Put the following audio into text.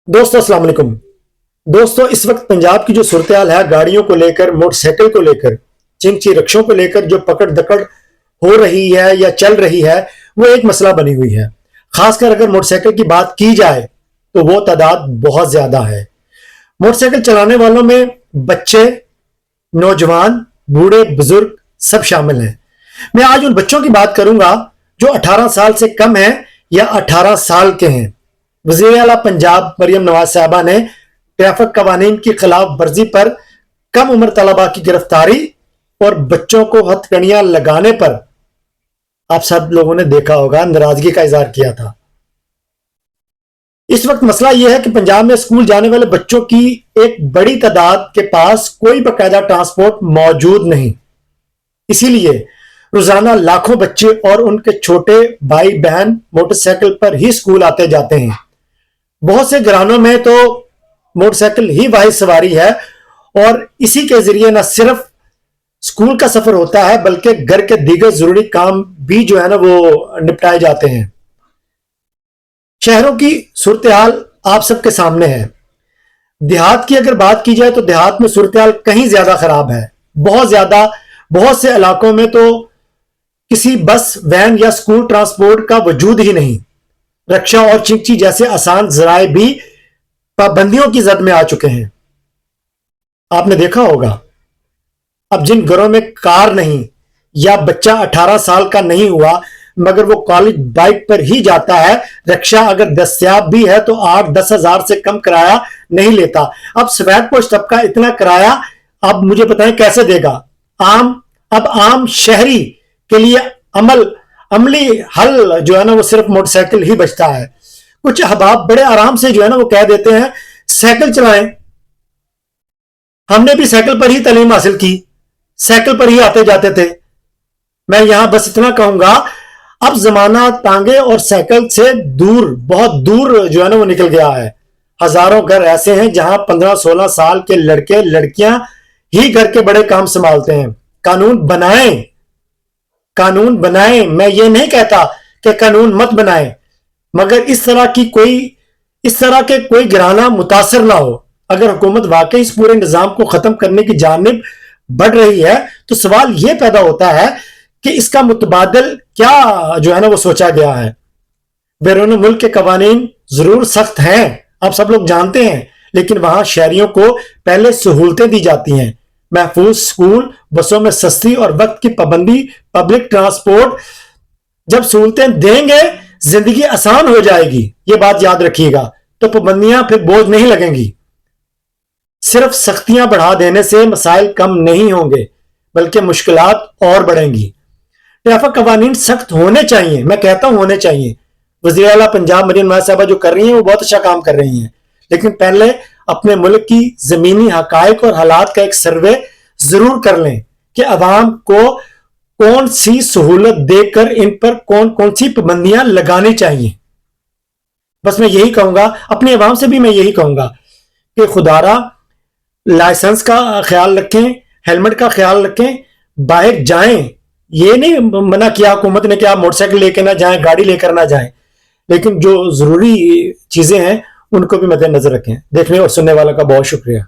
दोस्तों अस्सलाम वालेकुम। दोस्तों इस वक्त पंजाब की जो सूरत हाल है, गाड़ियों को लेकर, मोटरसाइकिल को लेकर, चिंची रिक्शों को लेकर जो पकड़ दकड़ हो रही है या चल रही है, वो एक मसला बनी हुई है। खासकर अगर मोटरसाइकिल की बात की जाए तो वो तादाद बहुत ज्यादा है। मोटरसाइकिल चलाने वालों में बच्चे, नौजवान, बूढ़े, बुजुर्ग सब शामिल हैं। मैं आज उन बच्चों की बात करूंगा जो 18 साल से कम हैं या 18 साल के हैं। वज़ीर आला पंजाब मरियम नवाज साहबा ने ट्रैफिक कवानीन की खिलाफ वर्जी पर कम उम्र तलबा की गिरफ्तारी और बच्चों को हथकड़ियां लगाने पर आप सब लोगों ने देखा होगा, नाराजगी का इजहार किया था। इस वक्त मसला यह है कि पंजाब में स्कूल जाने वाले बच्चों की एक बड़ी तादाद के पास कोई बाकायदा ट्रांसपोर्ट मौजूद नहीं। इसीलिए रोजाना लाखों बच्चे और उनके छोटे भाई बहन मोटरसाइकिल पर ही स्कूल आते जाते हैं। बहुत से घरानों में तो मोटरसाइकिल ही वाहिद सवारी है और इसी के जरिए न सिर्फ स्कूल का सफर होता है बल्कि घर के दीगर जरूरी काम भी जो है ना वो निपटाए जाते हैं। शहरों की सूरत हाल आप सबके सामने है। देहात की अगर बात की जाए तो देहात में सूरत हाल कहीं ज्यादा खराब है, बहुत ज्यादा। बहुत से इलाकों में तो किसी बस, वैन या स्कूल ट्रांसपोर्ट का वजूद ही नहीं। रिक्शा और चिंची जैसे आसान जराए भी पाबंदियों की जद में आ चुके हैं। आपने देखा होगा, अब जिन घरों में कार नहीं या बच्चा 18 साल का नहीं हुआ मगर वो कॉलेज बाइक पर ही जाता है, रिक्शा अगर दस्तयाब भी है तो 8-10 हजार से कम किराया नहीं लेता। अब सफेद पोश तबका इतना किराया अब मुझे बताएं कैसे देगा। अब आम शहरी के लिए अमली हल जो है ना वो सिर्फ मोटरसाइकिल ही बचता है। कुछ अहबाब बड़े आराम से जो है ना वो कह देते हैं साइकिल चलाएं। हमने भी साइकिल पर ही तालीम हासिल की, साइकिल पर ही आते जाते थे। मैं यहां बस इतना कहूंगा, अब जमाना तांगे और साइकिल से दूर, बहुत दूर जो है ना वो निकल गया है। हजारों घर ऐसे हैं जहां 15-16 साल के लड़के लड़कियां ही घर के बड़े काम संभालते हैं। कानून बनाएं। मैं ये नहीं कहता कि कानून मत बनाएं, मगर इस तरह के कोई घराना मुतासर ना हो। अगर हुकूमत वाकई इस पूरे निजाम को खत्म करने की जानिब बढ़ रही है तो सवाल यह पैदा होता है कि इसका मुतबादल क्या जो है ना वो सोचा गया है। बैरून मुल्क के कवानीन जरूर सख्त हैं, आप सब लोग जानते हैं, लेकिन वहां शहरियों को पहले सहूलतें दी जाती हैं। महफूज स्कूल, बसों में सस्ती और वक्त की पाबंदी, पब्लिक ट्रांसपोर्ट। जब सहूलतें देंगे जिंदगी आसान हो जाएगी, ये बात याद रखिएगा। तो पाबंदियां फिर बोझ नहीं लगेंगी। सिर्फ सख्तियां बढ़ा देने से मसाइल कम नहीं होंगे बल्कि मुश्किलात और बढ़ेंगी। ट्रैफिक कवानीन सख्त होने चाहिए, मैं कहता हूं होने चाहिए। वज़ीर आला पंजाब मरियम नवाज साहबा जो कर रही हैं वो बहुत अच्छा काम कर रही हैं, लेकिन पहले अपने मुल्क की जमीनी हकायक और हालात का एक सर्वे जरूर कर लें कि अवाम को कौन सी सहूलत देकर इन पर कौन कौन सी पाबंदियां लगानी चाहिए। बस मैं यही कहूंगा, अपने अवाम से भी मैं यही कहूंगा कि खुदारा लाइसेंस का ख्याल रखें, हेलमेट का ख्याल रखें, बाहर जाएं। ये नहीं मना किया हुकूमत ने कि आप मोटरसाइकिल लेकर ना जाएं, गाड़ी लेकर ना जाएं, लेकिन जो जरूरी चीजें हैं उनको भी मद्देनजर रखें। देखने और सुनने वाला का बहुत शुक्रिया।